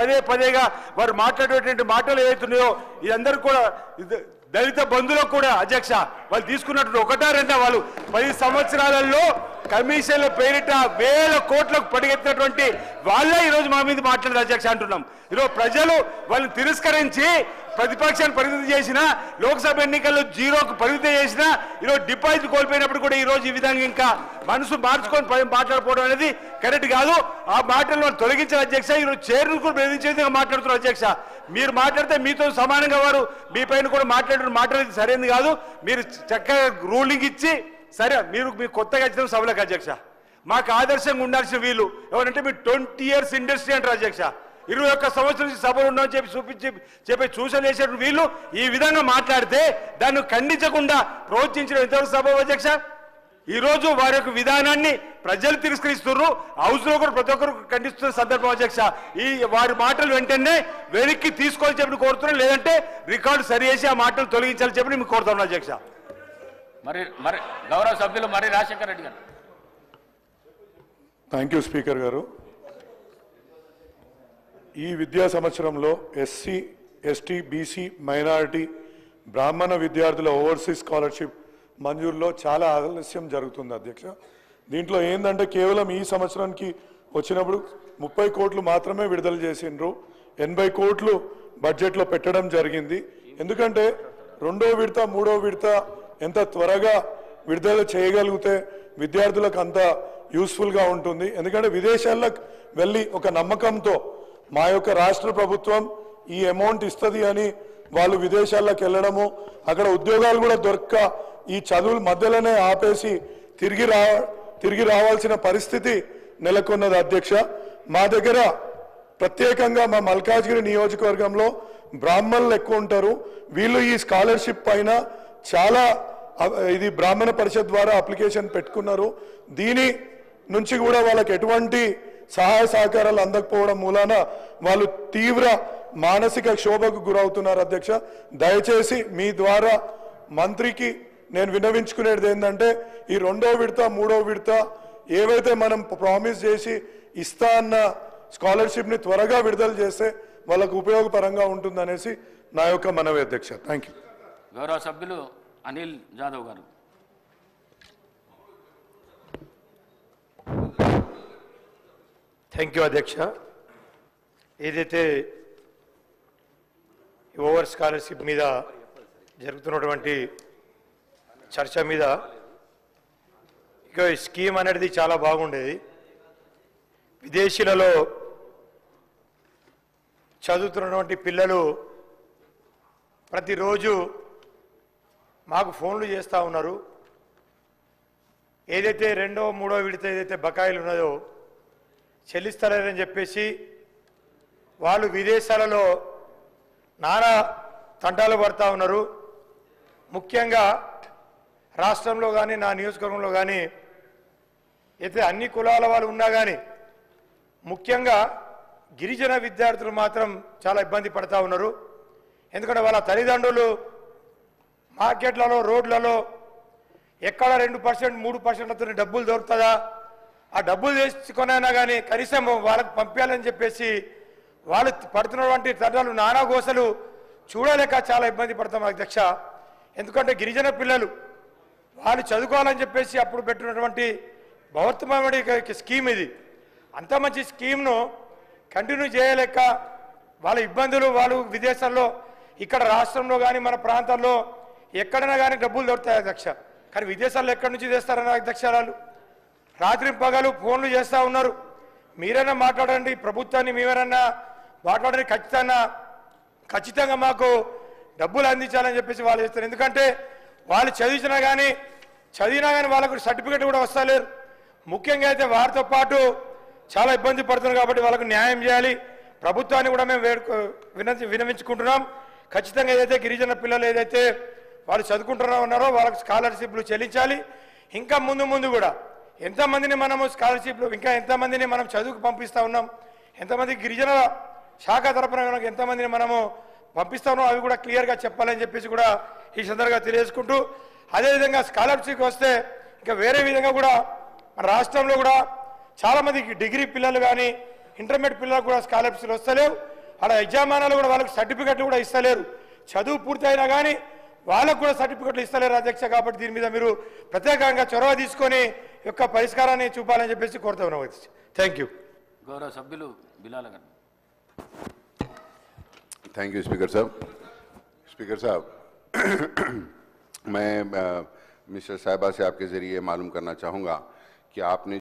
పదే పదేగా వారు మాట్లాడేటువంటి మాటలు ఏవైతున్నాయో ఇదందరూ కూడా దళిత బంధువులకు కూడా అధ్యక్ష వాళ్ళు తీసుకున్నట్టు ఒకటా రెండా వాళ్ళు 10 సంవత్సరాలలో కమిషన్ల పేరిట వేల కోట్లకు పడిగెత్తినటువంటి వాళ్ళే ఈరోజు మా మీద మాట్లాడారు అధ్యక్ష అంటున్నాం. ఈరోజు ప్రజలు వాళ్ళని తిరస్కరించి ప్రతిపక్షాన్ని పరిమితి చేసిన లోక్సభ ఎన్నికల్లో జీరోకు పరిమితి చేసిన ఈరోజు డిపాజిట్ కోల్పోయినప్పుడు కూడా ఈరోజు ఈ విధంగా ఇంకా మనసు మార్చుకొని మాట్లాడుకోవడం అనేది కరెక్ట్ కాదు. ఆ మాటలను తొలగించారు అధ్యక్ష. ఈరోజు చైర్ను కూడా బెదిరించే విధంగా మాట్లాడుతున్నారు అధ్యక్ష. మీరు మాట్లాడితే మీతో సమానంగా వారు మీ పైన కూడా మాట్లాడేది సరైనది కాదు. మీరు చక్కగా రూలింగ్ ఇచ్చి సరే మీరు కొత్తగా వచ్చిన సభలకు అధ్యక్ష మాకు ఆదర్శంగా ఉండాల్సిన వీళ్ళు ఎవరంటే మీరు 20 years ఇండస్ట్రీ అంటారు అధ్యక్ష. 21 సంవత్సరం నుంచి సభలు ఉన్నామని చెప్పి సూచన చేసే వీళ్ళు ఈ విధంగా మాట్లాడితే దాన్ని ఖండించకుండా ప్రోత్సహించడం ఎంతవరకు సభ అధ్యక్ష? ఈరోజు వారి యొక్క విధానాన్ని ప్రజలు తిరస్కరిస్తున్నారు. హౌస్లో కూడా ప్రతి ఒక్కరు ఖండిస్తున్న సందర్భం అధ్యక్ష. ఈ వారి మాటలు వెంటనే వెనక్కి తీసుకోవాలని చెప్పి కోరుతున్నాం, లేదంటే రికార్డు సరి చేసి ఆ మాటలు తొలగించాలని చెప్పి మీకు కోరుతున్నాను అధ్యక్ష. మరి గౌరవ సభ్యులు మరి రాజశేఖర్ రెడ్డి గారు. థ్యాంక్ యూ స్పీకర్ గారు. ఈ విద్యా సంవత్సరంలో ఎస్సీ, ఎస్టీ, బీసీ, మైనారిటీ, బ్రాహ్మణ విద్యార్థుల ఓవర్సీస్ స్కాలర్షిప్ మంజూరులో చాలా ఆలస్యం జరుగుతుంది అధ్యక్ష. దీంట్లో ఏంటంటే కేవలం ఈ సంవత్సరానికి వచ్చినప్పుడు 30 కోట్లు మాత్రమే విడుదల చేసిండ్రు. 80 కోట్లు బడ్జెట్లో పెట్టడం జరిగింది. ఎందుకంటే రెండో విడత మూడో విడత ఎంత త్వరగా విడుదల చేయగలిగితే విద్యార్థులకు అంత యూస్ఫుల్గా ఉంటుంది. ఎందుకంటే విదేశాలకు వెళ్ళి ఒక నమ్మకంతో మా యొక్క రాష్ట్ర ప్రభుత్వం ఈ అమౌంట్ ఇస్తుంది అని వాళ్ళు విదేశాలకు వెళ్ళడము, అక్కడ ఉద్యోగాలు కూడా దొరక్క ఈ చదువుల మధ్యలోనే ఆపేసి తిరిగి రావాల్సిన పరిస్థితి నెలకొన్నది అధ్యక్ష. మా దగ్గర ప్రత్యేకంగా మా మల్కాజ్గిరి నియోజకవర్గంలో బ్రాహ్మణులు ఎక్కువ ఉంటారు. వీళ్ళు ఈ స్కాలర్షిప్ పైన చాలా ఇది బ్రాహ్మణ పరిషత్ ద్వారా అప్లికేషన్ పెట్టుకున్నారు. దీని నుంచి కూడా వాళ్ళకి ఎటువంటి సహాయ సహకారాలు అందకపోవడం మూలాన వాళ్ళు తీవ్ర మానసిక క్షోభకు గురవుతున్నారు అధ్యక్ష. దయచేసి మీ ద్వారా మంత్రికి నేను విన్నవించుకునేది ఏంటంటే ఈ రెండో విడత మూడో విడత ఏవైతే మనం ప్రామిస్ చేసి ఇస్తా అన్న స్కాలర్షిప్ని త్వరగా విడుదల చేస్తే వాళ్ళకు ఉపయోగపరంగా ఉంటుందనేసి నా యొక్క మనవి అధ్యక్ష. Thank you. గౌరవ సభ్యులు అనిల్ జాదవ్ గారు. థ్యాంక్ యూ అధ్యక్ష. ఏదైతే ఓవర్ స్కాలర్షిప్ మీద జరుగుతున్నటువంటి చర్చ మీద ఇక ఈ స్కీమ్ అనేది చాలా బాగుండేది. విదేశీలలో చదువుతున్నటువంటి పిల్లలు ప్రతిరోజు మాకు ఫోన్లు చేస్తూ ఉన్నారు. ఏదైతే రెండో మూడో విడత ఏదైతే బకాయిలు ఉన్నదో చెల్లిస్తలేరని చెప్పేసి వాళ్ళు విదేశాలలో నానా తంటాలు పడుతూ ఉన్నారు. ముఖ్యంగా రాష్ట్రంలో కానీ నా నియోజకవర్గంలో కానీ అయితే అన్ని కులాల వాళ్ళు ఉన్నా కానీ ముఖ్యంగా గిరిజన విద్యార్థులు మాత్రం చాలా ఇబ్బంది పడుతూ ఉన్నారు. ఎందుకంటే వాళ్ళ తల్లిదండ్రులు మార్కెట్లలో రోడ్లలో ఎక్కడ 2% 3%తో డబ్బులు దొరుకుతుందా, ఆ డబ్బులు తీసుకొనైనా కానీ కనీసం వాళ్ళకి పంపించాలని చెప్పేసి వాళ్ళు పడుతున్నటువంటి తండ్రులు నానా గోసలు చూడలేక చాలా ఇబ్బంది పడతాం అధ్యక్ష. ఎందుకంటే గిరిజన పిల్లలు వాళ్ళు చదువుకోవాలని చెప్పేసి అప్పుడు పెట్టినటువంటి బహుత్తమైన స్కీమ్ ఇది. అంత మంచి స్కీమ్ను కంటిన్యూ చేయలేక వాళ్ళ ఇబ్బందులు వాళ్ళు విదేశాల్లో ఇక్కడ రాష్ట్రంలో కానీ మన ప్రాంతాల్లో ఎక్కడైనా కానీ డబ్బులు దొరుకుతాయి అధ్యక్ష. కానీ విదేశాల్లో ఎక్కడి నుంచి తెస్తారన్న అధ్యక్షాలు రాత్రి పగలు ఫోన్లు చేస్తూ ఉన్నారు. మీరైనా మాట్లాడండి, ప్రభుత్వాన్ని మీరైనా మాట్లాడండి, ఖచ్చితంగా మాకు డబ్బులు అందించాలని చెప్పేసి వాళ్ళు చేస్తారు. ఎందుకంటే వాళ్ళు చదివినా కానీ వాళ్ళకు సర్టిఫికేట్ కూడా వస్తలేరు. ముఖ్యంగా అయితే వారితో పాటు చాలా ఇబ్బంది పడుతున్నారు కాబట్టి వాళ్ళకు న్యాయం చేయాలి. ప్రభుత్వాన్ని కూడా మేము వినవించుకుంటున్నాం. ఖచ్చితంగా ఏదైతే గిరిజన పిల్లలు ఏదైతే వాళ్ళు చదువుకుంటున్నారో వాళ్ళకి స్కాలర్షిప్లు చెల్లించాలి. ఇంకా ముందు కూడా ఎంతమందిని మనము స్కాలర్షిప్లు ఇంకా ఎంతమందిని మనం చదువుకు పంపిస్తూ ఉన్నాం, ఎంతమంది గిరిజన శాఖ తరపున ఎంతమందిని మనము పంపిస్తా ఉన్నాం అవి కూడా క్లియర్గా చెప్పాలని చెప్పేసి కూడా ఈ సందర్భంగా తెలియజేసుకుంటూ, అదేవిధంగా స్కాలర్షిప్ వస్తే ఇంకా వేరే విధంగా కూడా మన రాష్ట్రంలో కూడా చాలామంది డిగ్రీ పిల్లలు కానీ ఇంటర్మీడియట్ పిల్లలకు కూడా స్కాలర్షిప్లు వస్తలేవు, అక్కడ యజమానాలు కూడా వాళ్ళకి సర్టిఫికెట్లు కూడా ఇస్తలేరు, చదువు పూర్తయినా కానీ వాళ్ళకు కూడా సర్టిఫికెట్లు ఇస్తలేరు అధ్యక్ష. కాబట్టి దీని మీద మీరు ప్రత్యేకంగా చొరవ తీసుకొని యొక్క పరిష్కారాన్ని చూపాలని చెప్పేసి కోరుతా ఉన్నాం అధ్యక్ష. Thank you. గౌరవ సభ్యులు బిలాల గారు. थैंक यू स्पीकर साहब. स्पीकर साहब मैं मिस्टर साहिबा से आपके ज़रिए मालूम करना चाहूँगा कि आपने